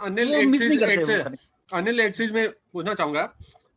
अनिल वो एक मिस नहीं चीज करते एक वो चीज करने। अनिल एक चीज मैं पूछना चाहूंगा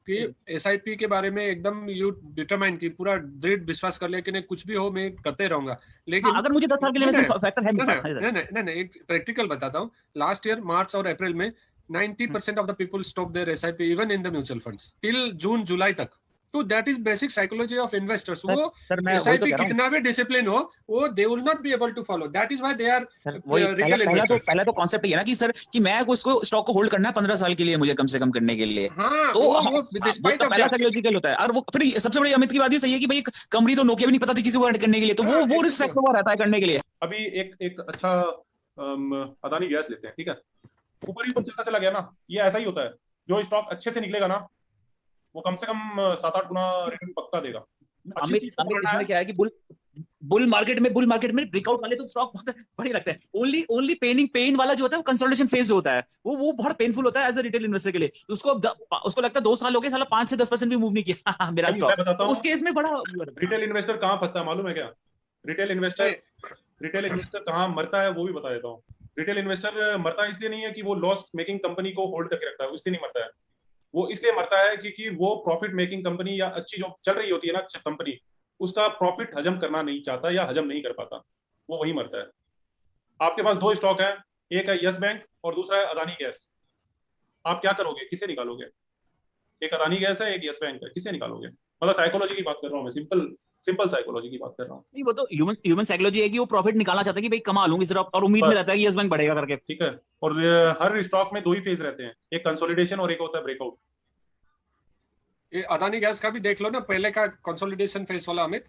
कि एसआईपी के बारे में एकदम यू डिटरमाइन की पूरा दृढ़ विश्वास कर लिया कि नहीं कुछ भी हो मैं करते रहूंगा, हाँ, लेकिन अगर मुझे 10 साल के लिए नहीं वैसे नहीं फैक्टर है मेरे नहीं पास। हाँ, नहीं नहीं नहीं नहीं, एक प्रैक्टिकल बताता हूँ। लास्ट ईयर मार्च और अप्रैल में 90% of the people stop their SIP even in the mutual funds till June July तक। तो that is basic psychology of investors. Sir वो सर मैं वही तो एसआईपी कह रहा हूँ कितना भी डिसिप्लिन हो, वो they will not be able to follow. That is why they are sir. वही पहला रिटेल पहला तो इन्वेस्टर्स। पहला तो कॉन्सेप्ट ये है ना कि सर कि मैं उसको स्टॉक को होल्ड करना है 15 साल के लिए, मुझे कम से कम करने के लिए। हाँ, तो वो वो डिस्पाइट तो ऑफ पहला दैट। साइकोलॉजिकल होता है। और वो फिर सबसे बड़ी अमित की बात ये सही है कि भाई कंपनी तो नोकिया भी नहीं पता थी किसी को ऐड करने के लिए, तो हाँ, वो रिस्क हुआ रहता है करने के लिए। अभी एक एक अच्छा अदानी गैस लेते हैं, ठीक है, ऊपर ही चलता चला गया ना, ये ऐसा ही होता है। जो स्टॉक अच्छे से निकलेगा ना, वो कम से कम 7-8 गुना रिटर्न पक्का देगा। अच्छी अमित चीज को अमित पकड़ना इसमें है। क्या है कि बुल मार्केट में ब्रेकआउट वाले तो स्टॉक बहुत बढ़िया लगते हैं। ओनली ओनली पेन वाला जो होता है वो कंसोलिडेशन फेज जो होता है, वो बहुत पेनफुल होता है एज अ रिटेल इन्वेस्टर के लिए। उसको लगता है 2 साल हो गए, साला 5 से 10% भी मूव नहीं किया मेरा भाई मैं स्टॉक, बताता तो उस हूँ, केस में बड़ा। रिटेल इन्वेस्टर कहाँ फंसता है मालूम है क्या? रिटेल इन्वेस्टर रिटेल इन्वेस्टर कहाँ मरता है वो भी बता देता हूँ। रिटेल इन्वेस्टर मरता इसलिए नहीं है कि वो लॉस मेकिंग कंपनी को होल्ड करके रखता है, इसलिए नहीं मरता है। वो इसलिए मरता है क्योंकि वो प्रॉफिट मेकिंग कंपनी या अच्छी जो चल रही होती है ना कंपनी, उसका प्रॉफिट हजम करना नहीं चाहता या हजम नहीं कर पाता, वो वही मरता है। आपके पास दो स्टॉक है, एक है यस बैंक और दूसरा है अदानी गैस। आप क्या करोगे, किसे निकालोगे? एक अदानी गैस है, एक यस बैंक है, किसे निकालोगे? मतलब साइकोलॉजी की बात कर रहा हूँ मैं, सिंपल सिंपल साइकोलॉजी की बात कर रहा हूँ। नहीं, वो तो ह्यूमन साइकोलॉजी है कि वो प्रॉफिट निकालना चाहता है कि भाई कमा लूंगी सिर्फ, और उम्मीद में बस, रहता है कि यस बैंक बढ़ेगा करके। ठीक है। और हर स्टॉक में दो ही फेज रहते हैं, एक कंसोलिडेशन और एक होता है ब्रेकआउट। ये अदानी गैस का भी देख लो ना, पहले का कंसोलिडेशन फेज वाला अमित।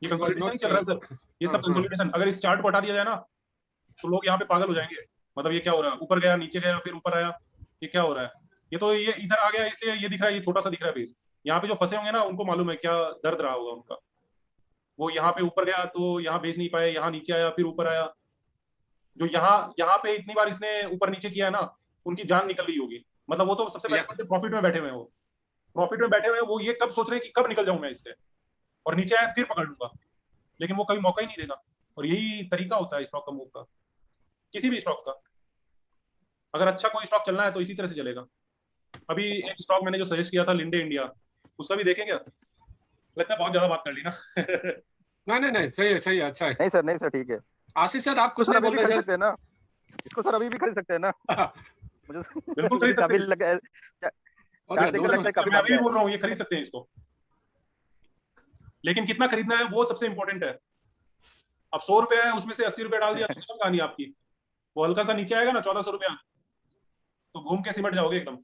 ये it was consolidation he not. चल रहा है सर, ये सब हाँ कंसोलिडेशन। अगर इस चार्ट को हटा दिया जाए ना, तो लोग यहाँ पे पागल हो जाएंगे। मतलब ये क्या हो रहा है, ऊपर गया नीचे गया फिर ऊपर आया, ये क्या हो रहा है? ये तो ये इधर आ गया इसलिए ये दिख रहा है, ये छोटा सा दिख रहा है फेज। यहाँ पे जो फंसे होंगे ना, उनको मालूम है क्या दर्द रहा होगा उनका। वो यहाँ पे ऊपर गया तो यहाँ बेच नहीं पाए, यहाँ नीचे आया फिर ऊपर आया। जो यहाँ यहाँ पे इतनी बार इसने ऊपर नीचे किया है ना, उनकी जान निकल गई होगी। मतलब वो तो सबसे पहले प्रॉफिट में बैठे हुए हैं, वो प्रॉफिट में बैठे हुए हैं, वो ये कब सोच रहे हैं कि कब निकल जाऊं मैं इससे, और नीचे आया फिर पकड़ लूंगा। लेकिन वो कभी मौका ही नहीं देगा। और यही तरीका होता है स्टॉक का मूव का, किसी भी स्टॉक का। अगर अच्छा कोई स्टॉक चलना है तो इसी तरह से चलेगा। अभी एक स्टॉक मैंने जो सजेस्ट किया था, लिंडे इंडिया, उसका भी देखें क्या? लगता है बहुत ज्यादा बात कर ली ना। नहीं नहीं नहीं, सही है सही है, अच्छा है। नहीं सर ठीक है। आशीष सर, आप इसको कुछ सर नहीं अभी बोल भी रहे खरीद सर? सकते हैं ना, इसको सर अभी भी खरीद सकते हैं ना। मुझे बिल्कुल मुझे खरीद सकते काफी हैं। लग हो गया चार्ट देखकर लगता 200। है काफी मैं दाम अभी का भी है। बोल रहा हूँ ये खरीद सकते हैं इसको, लेकिन कितना खरीदना है वो सबसे इंपॉर्टेंट है। अब 100 रुपए है, उसमें से 80 रुपए डाल दिया तो खत्म कहानी आपकी। वो हल्का सा नीचे आएगा ना 1400 रुपया, तो घूम के सिमट जाओगे एकदम।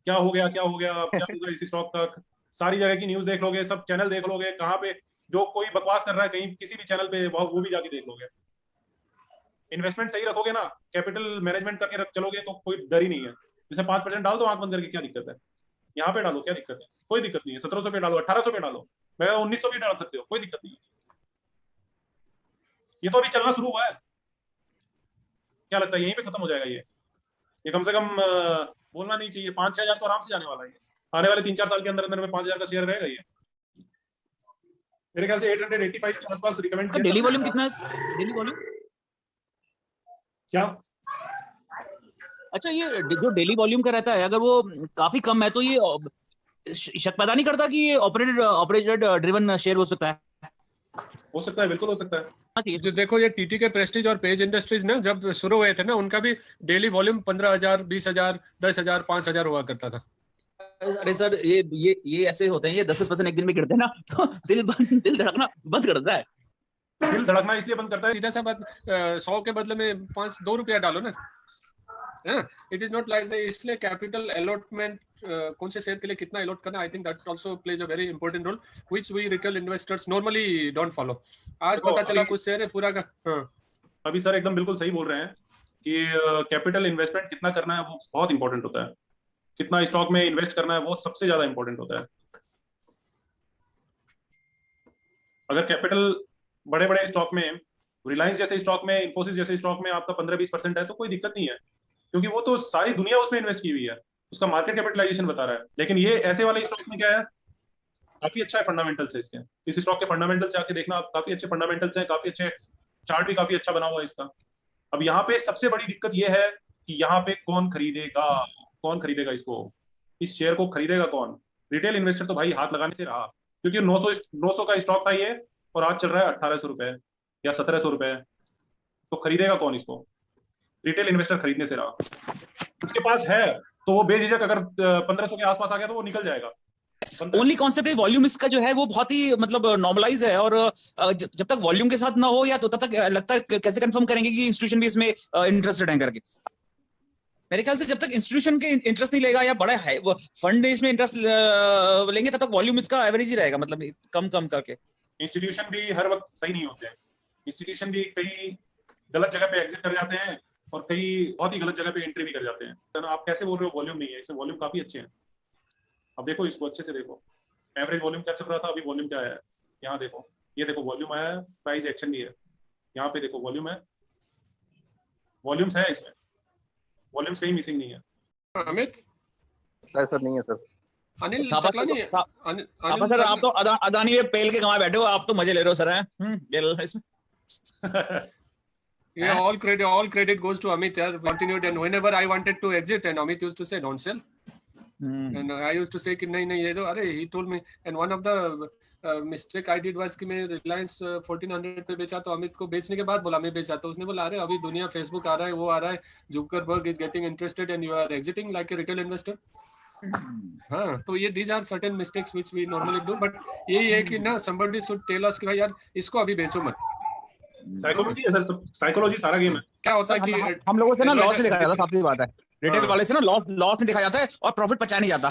क्या हो गया क्या हो गया, अब क्या होगा इस स्टॉक का? सारी जगह की न्यूज देख लोगे, सब चैनल देख लोगे, कहाँ पे जो कोई बकवास कर रहा है कहीं किसी भी चैनल पे, वो भी जाके देख लोगे। इन्वेस्टमेंट सही रखोगे ना, कैपिटल मैनेजमेंट करके रख चलोगे तो कोई डर ही नहीं है। जैसे 5% डाल दो आंख बंद करके, क्या दिक्कत है? यहाँ पे डालो, क्या दिक्कत है? कोई दिक्कत नहीं है। 1700 पे डालो, 1800 पे डालो, मैं 1900 भी डाल सकते हो, कोई दिक्कत नहीं है। ये तो अभी चलना शुरू हुआ है। क्या लगता है यहीं पे खत्म हो जाएगा ये कम से कम बोलना नहीं चाहिए, 5-6 हजार तो आराम से जाने वाला है। आने वाले 3-4 साल के अंदर अंदर में 5 हजार का शेयर रहेगा ये। मेरे ख्याल से 885 के आसपास रिकमेंड इसका किया डेली वॉल्यूम था। कितना है, डेली वॉल्यूम? क्या? अच्छा, ये जो डेली वॉल्यूम का रहता है, अगर वो काफी कम है तो ये शक पैदा नहीं करता कि ये ऑपरेटेड ड्रिवन शेयर हो सकता है? हो सकता है, बिल्कुल हो सकता है। हाँ, चाहिए। जो देखो, ये टीटी के प्रेस्टीज और पेज इंडस्ट्रीज ना जब शुरू हुए थे ना, उनका भी डेली वॉल्यूम 15,000, 20,000, 10,000, 5,000 हुआ करता था। अरे सर, ये ऐसे होते हैं, ये 10% एक दिन में गिरते हैं ना, तो दिल धड़कना बंद कर देता है। दिल धड़कना इसलिए बंद करता है, सीधा सा बात, 100 के बदले में 2 रुपया डालो ना, है ना? It is not like the, इसलिए कैपिटल अलॉटमेंट कौन से शेयर के लिए कितना अलॉट करना, I think that also plays a very important role which we retail investors normally don't follow. आज देखो, पता चला कुछ शेयर है पूरा का। हाँ, अभी सर एकदम बिल्कुल सही बोल रहे हैं कि कैपिटल इन्वेस्टमेंट कितना करना है वो बहुत इंपॉर्टेंट होता है। कितना स्टॉक में इन्वेस्ट करना है वो सबसे ज्यादा इंपॉर्टेंट होता है। अगर कैपिटल बड़े बड़े स्टॉक में, रिलायंस जैसे स्टॉक में, इन्फोसिस जैसे स्टॉक में आपका 15-20% है तो कोई दिक्कत नहीं है, क्योंकि वो तो सारी दुनिया उसमें इन्वेस्ट की हुई है, उसका मार्केट कैपिटलाइजेशन बता रहा है। लेकिन ये ऐसे वाले स्टॉक में क्या है, काफी अच्छा है फंडामेंटल्स है इसके। इस स्टॉक के फंडामेंटल्स आके देखना आप, काफी अच्छे फंडामेंटल्स हैं, काफी अच्छे चार्ट भी काफी अच्छा बना हुआ है इसका। अब यहाँ पे सबसे बड़ी दिक्कत ये है कि यहाँ पे कौन खरीदेगा इसको, इस शेयर को खरीदेगा कौन? रिटेल इन्वेस्टर तो भाई हाथ लगाने से रहा, क्योंकि 900 का स्टॉक था ये, और आज चल रहा है 1800 रुपए या 1700 रुपए। तो खरीदेगा कौन इसको? रिटेल इन्वेस्टर खरीदने से रहा। उसके पास है तो वो बेझिझक, अगर 1500 के आसपास आ गया तो वो निकल जाएगा। ओनली कॉन्सेप्ट है वॉल्यूम इसका जो है वो बहुत ही मतलब नॉर्मलाइज है, और जब तक वॉल्यूम के साथ ना हो या तो तब तक लगता है कैसे कंफर्म करेंगे कि इंस्टीट्यूशन भी इसमें इंटरेस्टेड है करके। मेरे ख्याल से जब तक इंस्टीट्यूशन के इंटरेस्ट नहीं लेगा या बड़ा है फंड इसमें इंटरेस्ट लेंगे तब तक वॉल्यूम इसका एवरेज ही रहेगा, मतलब कम कम करके। इंस्टीट्यूशन भी हर वक्त सही नहीं होते हैं। इंस्टीट्यूशन भी कई गलत जगह पे एग्जिट कर जाते हैं और कई बहुत ही गलत जगह पे एंट्री भी कर जाते हैं। तो आप कैसे बोल रहे हो वॉल्यूम नहीं है? इसमें वॉल्यूम काफी अच्छे हैं। अब देखो इसको अच्छे से देखो, एवरेज वॉल्यूम क्या चल रहा था, अभी वॉल्यूम क्या है यहाँ देखो। ये देखो वॉल्यूम आया है, प्राइस एक्शन भी है। यहाँ पे देखो वॉल्यूम है, वॉल्यूम्स है इसमें, वॉल्यूम्स कहीं मिसिंग नहीं है। अमित सर नहीं है सर। अनिल थापा सकलानी है। थापा सर आप तो अदानी में पेल के कमाए बैठे हो, आप तो मजे ले रहे हो सर हैं। ये लो इसमें Yeah, all credit goes to Amit. Yeah, continued, and whenever I wanted to exit, and Amit used to say, "Don't sell," and I used to say, "कि नहीं नहीं ये तो अरे." He told me, and one of the mistake I did was कि मैं Reliance 1400 पे बेचा, तो अमित को बेचने के बाद बोला मैं बेचा, तो उसने बोला अरे अभी दुनिया फेसबुक आ रहा है, वो आ रहा है, Zuckerberg is getting interested and you are exiting like a retail investor. हाँ, तो ये these are certain mistakes which we normally do, but यही है कि ना somebody should tell us कि भाई यार इसको अभी बेचो मत। साइकोलॉजी है सर, साइकोलॉजी सारा गेम है। क्या होता है कि हम लोगों से ना लॉस नहीं दिखाया जाता, साफ बात है। रिटेल वाले से ना लॉस नहीं दिखाया जाता है और प्रॉफिट पचाया नहीं जाता,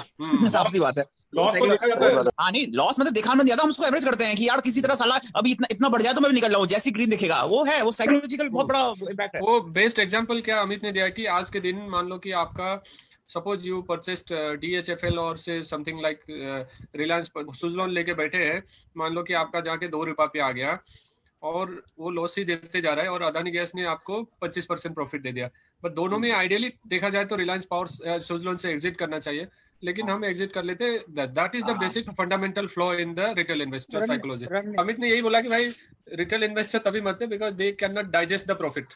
साफ सी बात है। लॉस तो देखा जाता है। हाँ नहीं, लॉस मतलब दिखा नहीं जाता, हम उसको एवरेज करते हैं कि यार किसी तरह साला अभी इतना बढ़ जाए तो मैं भी निकल रहा हूँ, जैसी ग्रीन दिखेगा वो है, वो साइकोलॉजिकल बहुत बड़ा इम्पैक्ट है। वो बेस्ट एग्जांपल क्या अमित ने दिया कि आज के दिन मान लो कि आपका सपोज यू परचेस्ड DHFL और से समथिंग लाइक रिलायंस सुजलॉन लेके बैठे हैं, मान लो कि आपका जाके ₹2 पे आ गया और वो लॉस ही देते जा रहा है और अदानी गैस ने आपको 25% प्रॉफिट दे दिया। बट दोनों में आइडियली देखा जाए तो रिलायंस पावर सुजलॉन से एग्जिट करना चाहिए, लेकिन हम एग्जिट कर लेते। That is the basic fundamental flaw in the retail investor psychology. Amit ने यही बोला कि भाई रिटेल इन्वेस्टर तभी मरते because they can not digest the profit,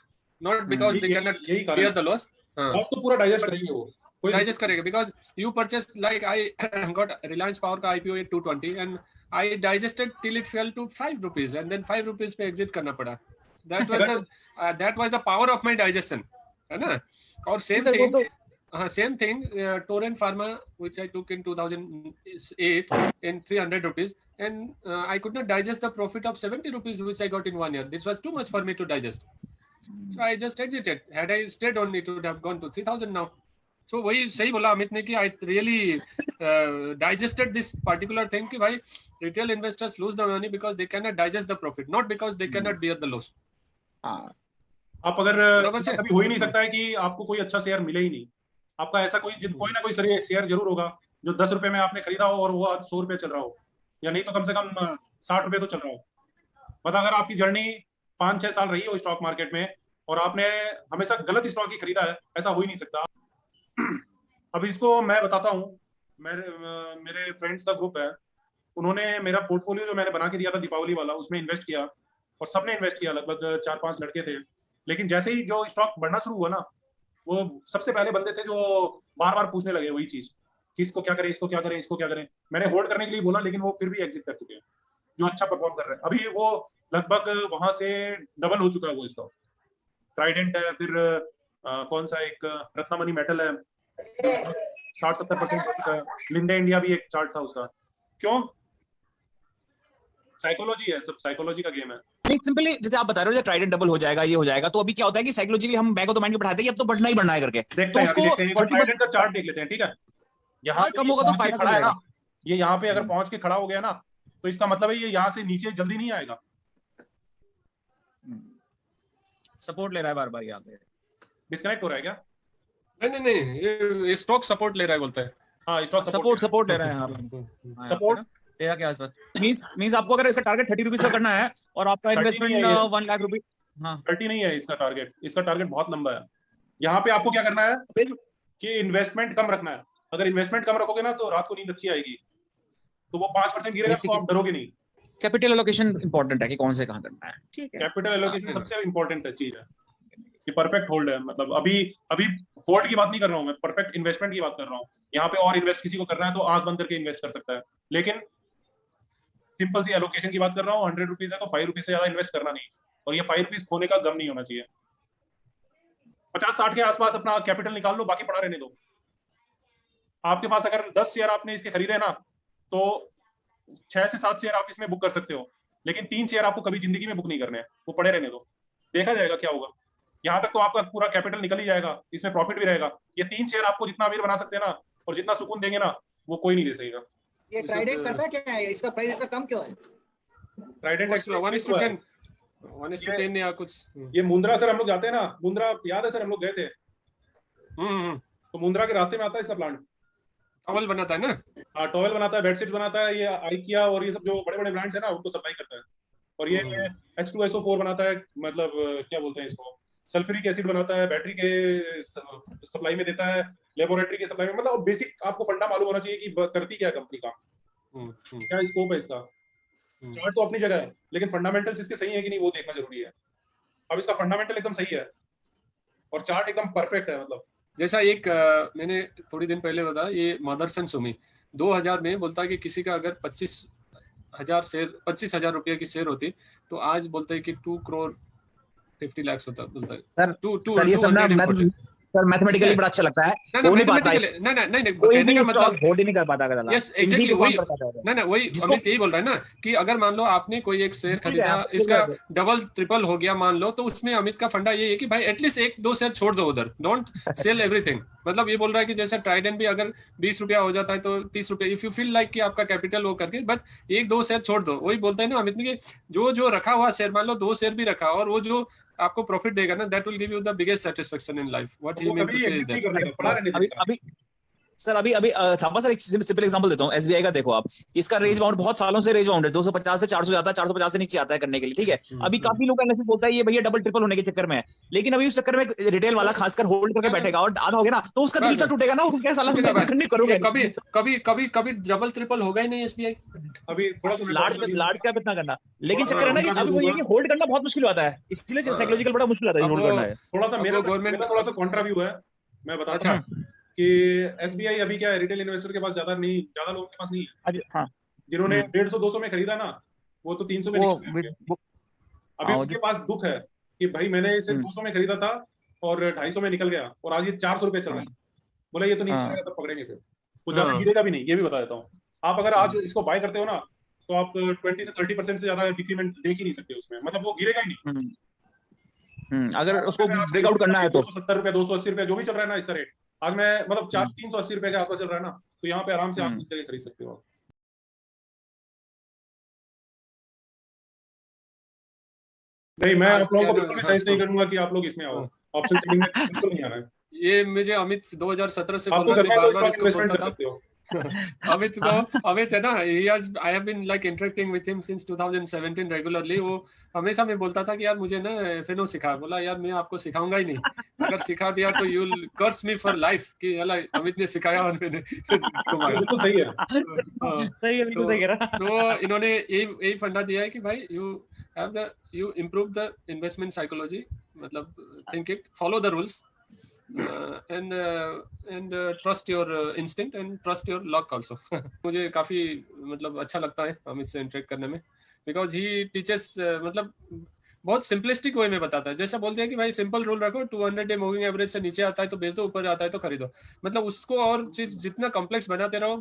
not because they can not bear the loss. Loss तो पूरा डाइजेस्ट करेंगे, वो डाइजेस्ट करेगा because you purchase like I got Reliance power का IPO at 220 and I digested till it fell to ₹5 and then ₹5 पे exit करना पड़ा। that was the power of my digestion, है ना। और same thing Torrent Pharma which I took in 2008 in ₹300 and I could not digest the profit of ₹70 which I got in 1 year. This was too much for me to digest, so I just exited. Had I stayed on it would have gone to 3000 now. So वही सही बोला अमित ने कि I really digested this particular thing कि भाई retail investors lose the money because they cannot digest the profit, not because they cannot bear the loss. आप अगर कभी हो ही नहीं सकता है कि आपको कोई अच्छा शेयर मिले ही नहीं। आपका ऐसा कोई ना कोई शेयर जरूर होगा जो ₹10 में आपने खरीदा हो और वो आज ₹100 चल रहा हो, या नहीं तो कम से कम ₹60 तो चल रहा हो। मतलब अगर आपकी जर्नी 5-6 साल रही हो स्टॉक मार्केट में और आपने हमेशा गलत स्टॉक ही खरीदा है, ऐसा हो ही नहीं सकता। अब इसको मैं बताता हूँ, मेरे फ्रेंड्स का ग्रुप है, उन्होंने मेरा पोर्टफोलियो जो मैंने बना के दिया था दीपावली वाला उसमें इन्वेस्ट किया और सबने इन्वेस्ट किया, लगभग 4-5 लड़के थे। लेकिन जैसे ही जो स्टॉक बढ़ना शुरू हुआ ना, वो सबसे पहले बंदे थे जो बार बार पूछने लगे वही चीज कि इसको क्या करें, इसको क्या करें, इसको क्या करें। मैंने होल्ड करने के लिए बोला, लेकिन वो फिर भी एग्जिट कर चुके हैं जो अच्छा परफॉर्म कर रहे हैं। अभी वो लगभग वहां से डबल हो चुका है वो स्टॉक। ट्राइडेंट है, फिर कौन सा एक रत्नामणि मेटल है, 60-70% हो चुका है। लिंडे इंडिया भी एक चार्ट था उसका। क्यों? साइकोलॉजी है, सब साइकोलॉजी का गेम है। सिंपली जैसे आप बता रहे हो ट्राइडेंट डबल हो जाएगा, ये हो जाएगा, तो अभी क्या होता है कि साइकोलॉजिकली हम बैक ऑफ द माइंड में बैठाते हैं कि अब तो बढ़ना ही बढ़ना है करके। देखते हैं, ट्राइडेंट का चार्ट देख लेते हैं, ठीक है। यहाँ कम होगा तो फायदा खड़ा है ना, ये यहाँ पे अगर पहुंच के खड़ा हो गया ना, तो इसका मतलब है ये यहाँ से नीचे जल्दी नहीं आएगा। सपोर्ट ले रहा है बार बार, यहाँ पे डिस्कनेक्ट हो रहा है क्या? नहीं, ये स्टॉक सपोर्ट ले रहा है बोलता है। हाँ, स्टॉक सपोर्ट ले रहा है यहाँ पे। सपोर्ट तेरा क्या सर मींस आपको अगर इसका टारगेट ₹30 का करना है और आपका इन्वेस्टमेंट 1 लाख रुपए। हाँ, 30 नहीं है इसका टारगेट, इसका टारगेट बहुत लंबा है। यहाँ पे आपको क्या करना है कि इन्वेस्टमेंट कम रखना है। अगर इन्वेस्टमेंट कम रखोगे ना तो रात को नींद अच्छी आएगी, तो वो 5% गिरेगा तो आप डरोगे नहीं। कैपिटल एलोकेशन इंपॉर्टेंट है कि कौन से कहाँ करना है, ठीक है। कैपिटल एलोकेशन सबसे इंपॉर्टेंट चीज है। ये परफेक्ट होल्ड है। मतलब अभी अभी होल्ड की बात नहीं कर रहा हूँ मैं, परफेक्ट इन्वेस्टमेंट की बात कर रहा हूँ। यहाँ पे और इन्वेस्ट किसी को करना है तो आंख बंद करके इन्वेस्ट कर सकता है, लेकिन सिंपल सी एलोकेशन की बात कर रहा हूँ। 100 रुपीज है तो 5 रुपीज से ज्यादा इन्वेस्ट करना नहीं, और ये 5 रुपीज खोने का गम नहीं होना चाहिए। 50-60 के आसपास अपना कैपिटल निकाल लो, बाकी पड़ा रहने दो। आपके पास अगर 10 शेयर आपने इसके खरीदे ना, तो 6 से 7 शेयर आप इसमें बुक कर सकते हो, लेकिन 3 शेयर आपको कभी जिंदगी में बुक नहीं करने हैं, वो पड़े रहने दो, देखा जाएगा क्या होगा। यहाँ तक तो आपका पूरा कैपिटल निकल ही जाएगा, इसमें प्रॉफिट भी रहेगा। ये 3 शेयर आपको जितना अमीर बना सकते हैं ना, और जितना सुकून देंगे ना, वो कोई नहीं दे सकेगा। ये ट्राइडेंट करता क्या है, इसका प्राइस इतना कम क्यों है? ट्राइडेंट 1:10 1:10 या कुछ। ये मुंद्रा सर हम लोग जाते हैं ना, मुंद्रा याद है सर, हम लोग गए थे, तो मुंद्रा के रास्ते में आता है इसका प्लांट। टॉवल बनाता है ना? हाँ, टॉवल बनाता है, बेडशीट बनाता है, ये आइकिया और ये सब जो बड़े बड़े ब्रांड्स है ना, उनको सप्लाई करता है। और ये H2SO4 बनाता है, मतलब क्या बोलते हैं इसको, सल्फ्यूरिक एसिड बनाता है, बैटरी के सप्लाई में देता है, लेबोरेटरी के सप्लाई में। मतलब बेसिक आपको फंडा मालूम होना चाहिए कि करती क्या कंपनी का, क्या स्कोप है इसका। चार्ट तो अपनी जगह है, लेकिन फंडामेंटल्स इसके सही है कि नहीं वो देखना जरूरी है। अब इसका फंडामेंटल एकदम सही है और चार्ट एकदम परफेक्ट है। मतलब जैसा एक मैंने थोड़ी दिन पहले बताया, ये मदरसन सुमी 2000 में बोलता है कि किसी का अगर 25,000 रुपये की शेयर होती तो आज बोलते हैं कि 2,50,00,000 होता, बोलता है सर ये सब ना सर मैथमेटिकली बड़ा अच्छा लगता है। वो नहीं पाता है, नहीं कहने का मतलब होल्ड ही नहीं कर पाता है। यस एग्जैक्टली वही वही अमित यही बोल रहा है ना कि अगर मान लो आपने कोई एक शेयर खरीदा, इसका डबल ट्रिपल हो गया मान लो, तो उसमें अमित का फंडा ये है कि भाई एटलीस्ट 1-2 शेयर छोड़ दो उधर, डोंट सेल एवरीथिंग। मतलब ये बोल रहा है कि जैसे ट्राइडेंट भी अगर 20 रुपया हो जाता है तो 30 रुपया, इफ यू फील लाइक कि आपका कैपिटल वो करके, बट 1-2 शेयर छोड़ दो। वही बोलते हैं ना अमित ने कि जो रखा हुआ शेयर, मान लो 2 शेयर भी रखा और वो जो आपको प्रॉफिट देगा ना, that will give you the biggest satisfaction in life. What he mean to say is that अभी थापा सर एक सिंपल एग्जांपल देता हूँ। एसबीआई का देखो आप, इसका रेंज बाउंड बहुत सालों से रेंज बाउंड है, 250 से 400 जाता है, 450 से नीचे आता है करने के लिए, ठीक है। अभी काफी लोग एनालिसिस बोलता है ये भैया डबल ट्रिपल होने के चक्कर में है, लेकिन अभी उस चक्कर में रिटेल वाला खासकर होल्ड करके बैठेगा और आधा हो गया ना तो उसका दिल क्या टूटेगा ना, क्या साला नहीं करोगे। कभी डबल ट्रिपल होगा ही नहीं एसबीआई। अभी थोड़ा सा लार्ज कैप इतना करना, लेकिन चक्कर है ना कि अभी वो ये होल्ड करना बहुत मुश्किल होता है, इसलिए साइकोलॉजिकल बड़ा मुश्किल होता है होल्ड करना है। थोड़ा सा मेरा थोड़ा सा कॉन्ट्रा व्यू है, मैं बताता हूं कि एसबीआई अभी क्या है, रिटेल इन्वेस्टर के पास ज्यादा लोगों के पास नहीं है। हाँ, जिन्होंने 150-200 में खरीदा ना, वो तो 300 में निकल। अभी उनके पास दुख है कि भाई मैंने इसे 200 में खरीदा था और 250 में निकल गया और आज ये 400 रुपए चल रहा है। बोला ये तो नीचे आएगा तब पकड़ेंगे, फिर वो ज्यादा गिरेगा भी नहीं। ये भी बता देता हूँ, आप अगर आज इसको बाय करते हो ना तो आप 20 से 30% से ज्यादा डिक्रीमेंट देख ही नहीं सकते उसमें, मतलब वो गिरेगा ही नहीं। अगर उसको ब्रेकआउट करना है तो 270 रुपए 280 रुपए जो भी चल रहा है ना इसका रेट, आज मैं मतलब 380 रुपए के आसपास चल रहा है ना, तो यहाँ पे आराम से आप खरीद सकते हो। नहीं, मैं आप लोगों को बिल्कुल भी सजेस्ट नहीं करूंगा कि आप लोग इसमें आओ, ऑप्शन सेलिंग में बिल्कुल नहीं आना है। ये मुझे अमित 2017 से आपको करना है तो स्टॉक इन्वेस्टमेंट कर सकते हो। अमित है ना, I have been like interacting with him since 2017 regularly। वो हमेशा मैं बोलता था कि यार मुझे ना एफएनओ सिखा, बोला यार मैं आपको सिखाऊंगा ही नहीं, अगर सिखा दिया तो you will curse me for life कि अमित ने सिखाया और मैंने बिल्कुल सही है, सही है, बिल्कुल सही कह रहा। तो इन्होंने यही फंडा दिया है कि भाई you improve the investment psychology, मतलब think it, follow the rules, and trust your instinct and trust your luck also। मुझे काफी मतलब अच्छा लगता है अमित से इंटरेक्ट करने में, because he teaches मतलब बहुत सिंपलिस्टिक वे में बताता है। जैसा बोलते हैं कि भाई सिंपल रूल रखो, 200 डे मूविंग एवरेज से नीचे आता है तो बेच दो, ऊपर आता है तो खरीदो। मतलब उसको और चीज जितना कॉम्प्लेक्स बनाते रहो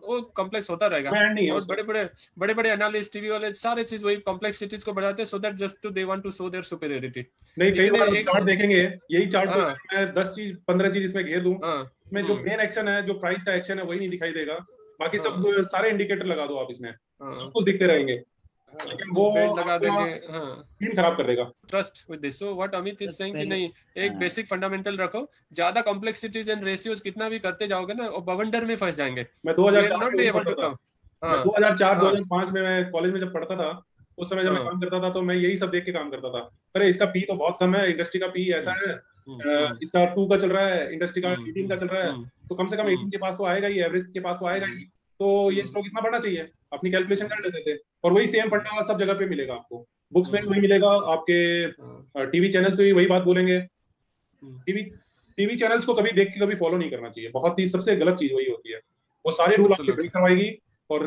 वो कॉम्प्लेक्स होता रहेगा। और बड़े बड़े एनालिस्ट टीवी वाले सारे चीज वही कॉम्प्लेक्सिटीज को बढ़ाते हैं, so that just they want to show their superiority. नहीं, कई बार चार्ट देखेंगे, यही चार्ट को मैं 10 चीज 15 चीज इसमें घेर दूं, इसमें जो मेन एक्शन है, जो प्राइस का एक्शन है वही नहीं दिखाई देगा, बाकी सब सारे इंडिकेटर लगा दो आप इसमें, सब कुछ दिखते रहेंगे, लेकिन वो लगा देंगे, टीम खराब कर देगा। Trust with this. So what Amit is saying कि नहीं, एक बेसिक फंडामेंटल रखो, ज्यादा कॉम्प्लेक्सिटीज एंड रेशियोज कितना भी करते जाओगे ना वो बवंडर में फंस जाएंगे। मैं 2004 2005 में मैं कॉलेज में जब पढ़ता था, उस समय जब मैं काम करता था तो मैं यही सब देख के काम करता था। अरे इसका पी तो बहुत कम है, इंडस्ट्री का पी ऐसा है, इसका 2 का चल रहा है, इंडस्ट्री का 18 का चल रहा है, तो कम से कम 18 के पास तो आएगा ही, एवरेज के पास तो आएगा ही, तो ये स्टॉक इतना बढ़ना चाहिए। अपनी कैलकुलेशन कर लेते थे और वही सेम फंडा सब जगह पे मिलेगा आपको, बुक्स में वही मिलेगा, आपके टीवी चैनल्स पे भी वही बात बोलेंगे, टीवी चैनल्स को कभी देख के कभी फॉलो नहीं करना चाहिए, बहुत ही सबसे गलत चीज वही होती है, वो सारे रूल आपके ब्रेक करवाएगी और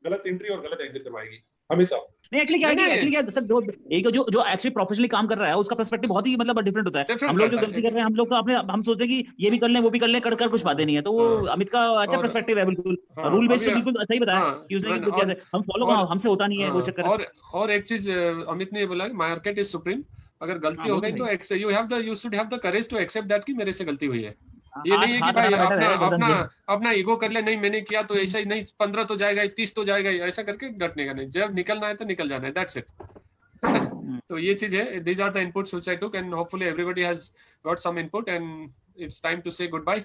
गलत एंट्री और गलत एग्जिट करवाएगी हमेशा। नहीं एक्चुअली क्या सर, एक जो एक्चुअली प्रोफेशनली काम कर रहा है उसका पर्सपेक्टिव बहुत ही मतलब डिफरेंट होता है। हम लोग जो गलती कर रहे हैं, हम लोग तो अपने हम सोचते हैं कि ये भी कर लें वो भी कर लें, कर कुछ बातें नहीं है। तो वो अमित का अच्छा पर्सपेक्टिव है, बिल्कुल रूल बेस्ड तो बिल्कुल सही बताया कि उसने हम फॉलो हमसे होता नहीं है वो चक्कर। और एक चीज अमित ने बोला, मार्केट इज सुप्रीम, अगर गलती हो गई तो you should have the courage to accept that कि मेरे से गलती हुई है। ये नहीं है कि भाई अपना ईगो कर ले, नहीं मैंने किया तो ऐसा ही, नहीं 15 तो जाएगा 30 तो जाएगा, ऐसा करके डटने का नहीं, जब निकलना है तो निकल जाना है, दैट्स इट। तो ये चीज है, these are the inputs which I took and hopefully everybody has got some input and it's time to say good bye.